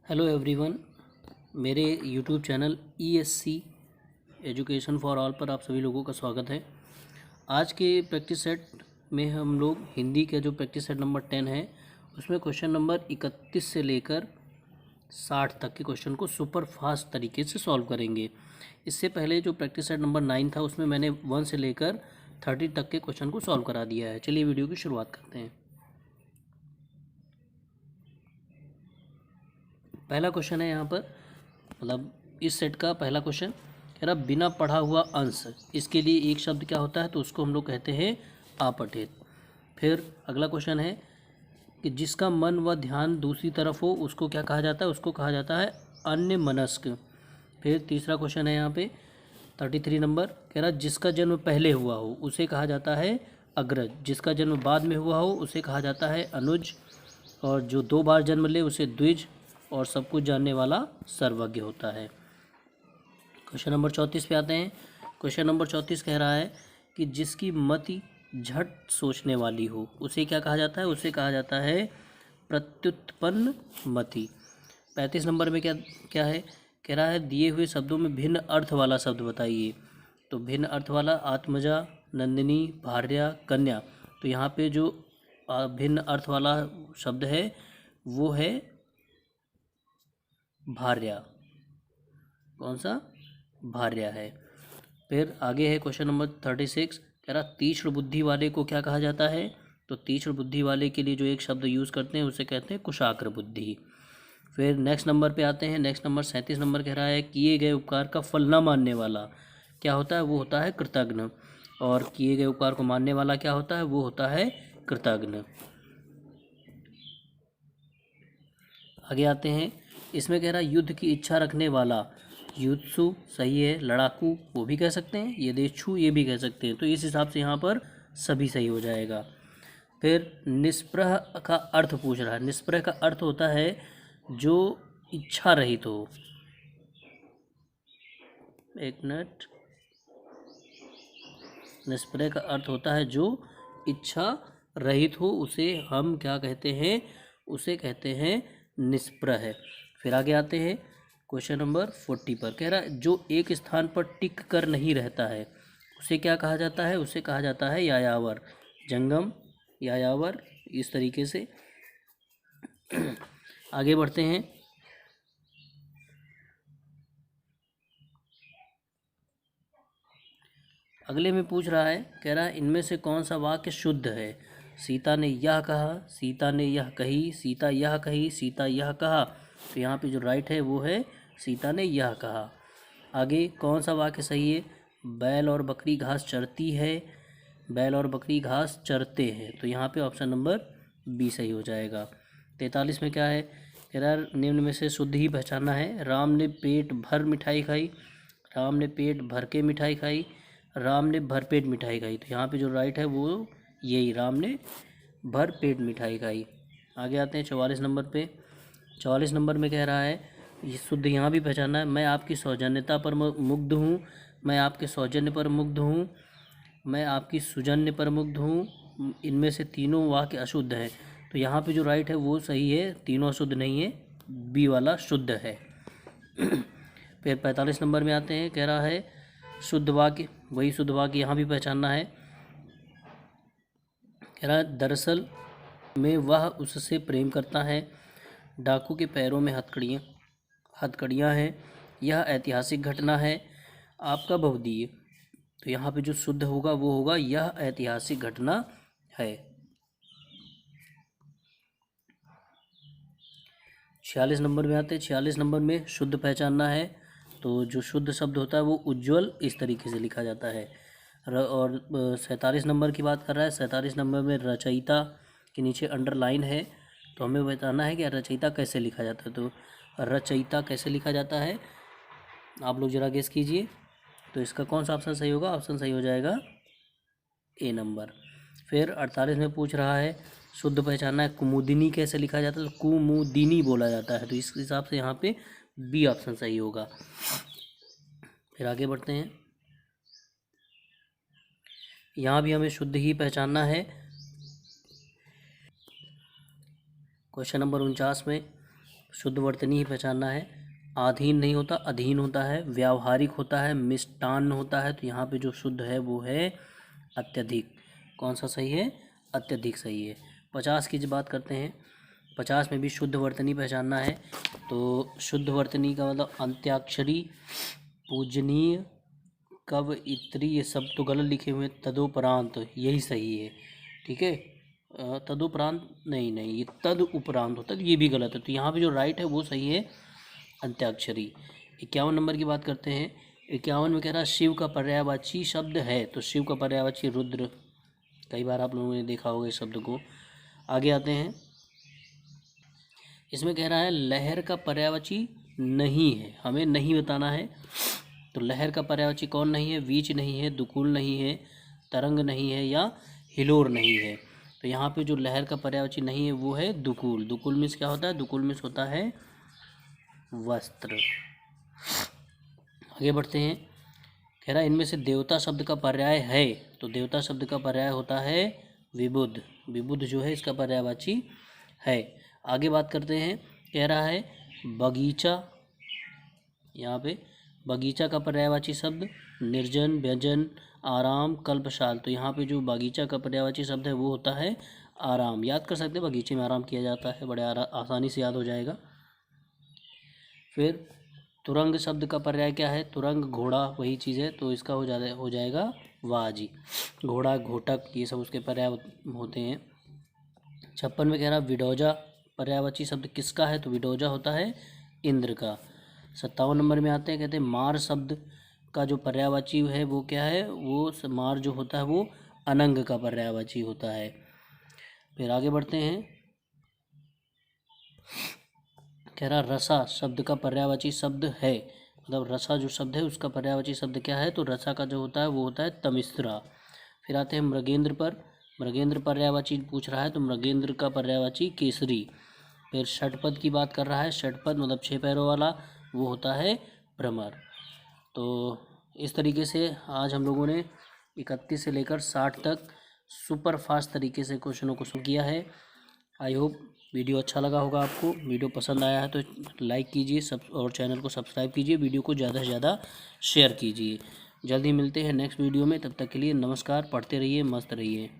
Hello everyone. मेरे YouTube channel ESC education for all पर आप सभी लोगों का स्वागत है। आज के प्रैक्टिस सेट में हम लोग हिंदी का जो प्रैक्टिस सेट नंबर 10 है उसमें क्वेश्चन नंबर 31 से लेकर 60 तक के क्वेश्चन को सुपर फास्ट तरीके से सॉल्व करेंगे। इससे पहले जो प्रैक्टिस सेट नंबर 9 था उसमें मैंने 1 से लेकर 30 तक के क्वेश्चन को सॉल्व करा दिया है। चलिए वीडियो की शुरुआत करते हैं। पहला क्वेश्चन है यहाँ पर, मतलब इस सेट का पहला क्वेश्चन कह रहा बिना पढ़ा हुआ अंश, इसके लिए एक शब्द क्या होता है तो उसको हम लोग कहते हैं अपठित। फिर अगला क्वेश्चन है कि जिसका मन व ध्यान दूसरी तरफ हो उसको क्या कहा जाता है, उसको कहा जाता है अन्यमनस्क। फिर तीसरा क्वेश्चन है यहाँ पे 33 नंबर, कह रहा जिसका जन्म पहले हुआ हो उसे कहा जाता है अग्रज, जिसका जन्म बाद में हुआ हो उसे कहा जाता है अनुज, और जो 2 बार जन्म ले उसे द्विज, और सब कुछ जानने वाला सर्वज्ञ होता है। क्वेश्चन नंबर 34 पे आते हैं। क्वेश्चन नंबर 34 कह रहा है कि जिसकी मति झट सोचने वाली हो उसे क्या कहा जाता है, उसे कहा जाता है प्रत्युत्पन्न मति। 35 नंबर में क्या क्या है, कह रहा है दिए हुए शब्दों में भिन्न अर्थ वाला शब्द बताइए। तो भिन्न अर्थ वाला आत्मजा, नंदिनी, भार्या, कन्या। तो यहाँ पे जो भिन्न अर्थ वाला शब्द है वो है भार्या। कौन सा? भार्या है। फिर आगे है क्वेश्चन नंबर 36, कह रहा तीक्ष्ण बुद्धि वाले को क्या कहा जाता है। तो तीक्ष्ण बुद्धि वाले के लिए जो एक शब्द यूज़ करते हैं उसे कहते हैं कुशाग्र बुद्धि। फिर नेक्स्ट नंबर पे आते हैं। नेक्स्ट नंबर 37 नंबर कह रहा है किए गए उपकार का फल न मानने वाला क्या होता है, वो होता है कृतघ्न। और किए गए उपकार को मानने वाला क्या होता है, वो होता है कृतघ्न। आगे आते हैं। इसमें कह रहा है युद्ध की इच्छा रखने वाला, युत्सु सही है, लड़ाकू वो भी कह सकते हैं, यथेच्छु ये भी कह सकते हैं। तो इस हिसाब से यहाँ पर सभी सही हो जाएगा। फिर निष्प्रह का अर्थ पूछ रहा है। निष्प्रह का अर्थ होता है जो इच्छा रहित हो। एक मिनट, निष्प्रह का अर्थ होता है जो इच्छा रहित हो, उसे हम क्या कहते हैं, उसे कहते हैं निष्प्रह। फिर आगे आते हैं क्वेश्चन नंबर 40 पर, कह रहा है जो एक स्थान पर टिक कर नहीं रहता है उसे क्या कहा जाता है, उसे कहा जाता है यायावर। जंगम, यायावर, इस तरीके से। आगे बढ़ते हैं। अगले में पूछ रहा है, कह रहा है इनमें से कौन सा वाक्य शुद्ध है। सीता ने यह कहा, सीता ने यह कही, सीता यह कही, सीता यह कहा। तो यहाँ पे जो राइट है वो है सीता ने यह कहा। आगे कौन सा वाक्य सही है, बैल और बकरी घास चरती है, बैल और बकरी घास चरते हैं। तो यहाँ पे ऑप्शन नंबर बी सही हो जाएगा। 43 में क्या है, कह रहा है निम्न में से शुद्ध ही पहचानना है। राम ने पेट भर मिठाई खाई, राम ने पेट भर के मिठाई खाई, राम ने भरपेट मिठाई खाई। तो यहाँ पे जो राइट है वो यही, राम ने भर पेट मिठाई खाई। आगे आते हैं 44 नंबर पे। 44 नंबर में कह रहा है ये शुद्ध यहाँ भी पहचानना है। मैं आपकी सौजन्यता पर मुग्ध हूँ, मैं आपके सौजन्य पर मुग्ध हूँ, मैं आपकी सुजन्य पर मुग्ध हूँ। इनमें से तीनों वाक्य अशुद्ध हैं। तो यहाँ पे जो राइट है वो सही है, तीनों अशुद्ध नहीं है, बी वाला शुद्ध है। फिर 45 नंबर में आते हैं। कह रहा है शुद्ध वाक्य, वही शुद्ध वाक्य यहाँ भी पहचानना है। कह रहा है दरअसल में वह उससे प्रेम करता है, डाकू के पैरों में हथकड़ियाँ हैं, यह ऐतिहासिक घटना है, आपका बहुदीय। तो यहाँ पे जो शुद्ध होगा वो होगा यह ऐतिहासिक घटना है। 46 नंबर में आते हैं। 46 नंबर में शुद्ध पहचानना है। तो जो शुद्ध शब्द होता है वो उज्ज्वल इस तरीके से लिखा जाता है। और 47 नंबर की बात कर रहा है। 47 नंबर में रचयिता के नीचे अंडरलाइन है, तो हमें बताना है कि रचयिता कैसे लिखा जाता है। तो रचयिता कैसे लिखा जाता है आप लोग ज़रा गेस कीजिए। तो इसका कौन सा ऑप्शन सही होगा, ऑप्शन सही हो जाएगा ए नंबर। फिर 48 में पूछ रहा है शुद्ध पहचानना है, कुमुदिनी कैसे लिखा जाता है। तो कुमुदिनी बोला जाता है। तो इस हिसाब से यहाँ पे बी ऑप्शन सही होगा। फिर आगे बढ़ते हैं। यहाँ भी हमें शुद्ध ही पहचानना है। क्वेश्चन नंबर 49 में शुद्ध वर्तनी ही पहचानना है। आधीन नहीं होता, अधीन होता है। व्यावहारिक होता है, मिष्टान्न होता है। तो यहाँ पे जो शुद्ध है वो है अत्यधिक। कौन सा सही है? अत्यधिक सही है। 50 की जब बात करते हैं, 50 में भी शुद्ध वर्तनी पहचानना है। तो शुद्ध वर्तनी का मतलब अंत्याक्षरी, पूजनीय, कवयित्री, ये सब तो गलत लिखे हुए हैं। तदोपरांत यही सही है, ठीक है। तदुपरांत नहीं, ये तद उपरांत होता है, ये भी गलत है। तो यहाँ पे जो राइट है वो सही है अंत्याक्षरी। 51 नंबर की बात करते हैं। 51 में कह रहा है शिव का पर्यायवाची शब्द है। तो शिव का पर्यायवाची रुद्र, कई बार आप लोगों ने देखा होगा इस शब्द को। आगे आते हैं, इसमें कह रहा है लहर का पर्यायवाची नहीं है, हमें नहीं बताना है। तो लहर का पर्यायवाची कौन नहीं है? वीच नहीं है, दुकुल नहीं है, तरंग नहीं है, या हिलोर नहीं है। तो यहाँ पे जो लहर का पर्यायवाची नहीं है वो है दुकुल। दुकुल मीन्स क्या होता है? दुकुल मीन्स होता है वस्त्र। आगे बढ़ते हैं, कह रहा है इनमें से देवता शब्द का पर्याय है। तो देवता शब्द का पर्याय होता है विबुध। विबुध जो है इसका पर्यायवाची है। आगे बात करते हैं, कह रहा है बगीचा। यहाँ पे बगीचा का पर्यायवाची शब्द निर्जन, व्यंजन, आराम, कल्पशाल। तो यहाँ पे जो बगीचा का पर्यायवाची शब्द है वो होता है आराम। याद कर सकते हैं, बगीचे में आराम किया जाता है, बड़े आसानी से याद हो जाएगा। फिर तुरंग शब्द का पर्याय क्या है? तुरंग घोड़ा, वही चीज़ है। तो इसका हो जाएगा वाजी। घोड़ा, घोटक, ये सब उसके पर्याय होते हैं। 56 में कह रहा विडोजा पर्यायवाची शब्द किसका है? तो विडोजा होता है इंद्र का। 57 नंबर में आते हैं, कहते हैं मार शब्द का जो पर्यायवाची है वो क्या है? वो मार जो होता है वो अनंग का पर्यायवाची होता है। फिर आगे बढ़ते हैं, कह रहा रसा शब्द का पर्यायवाची शब्द है। मतलब रसा जो शब्द है उसका पर्यायवाची शब्द क्या है? तो रसा का जो होता है वो होता है तमिश्रा। फिर आते हैं मृगेंद्र पर। मृगेंद्र पर्यायवाची पूछ रहा है, तो मृगेंद्र का पर्यायवाची केसरी। फिर षटपद की बात कर रहा है। षटपद मतलब 6 पैरों वाला, वो होता है भ्रमर। तो इस तरीके से आज हम लोगों ने 31 से लेकर 60 तक सुपर फास्ट तरीके से क्वेश्चनों को किया है। आई होप वीडियो अच्छा लगा होगा आपको। वीडियो पसंद आया है तो लाइक कीजिए, और चैनल को सब्सक्राइब कीजिए। वीडियो को ज़्यादा से ज़्यादा शेयर कीजिए। जल्दी मिलते हैं नेक्स्ट वीडियो में, तब तक के लिए नमस्कार। पढ़ते रहिए, मस्त रहिए।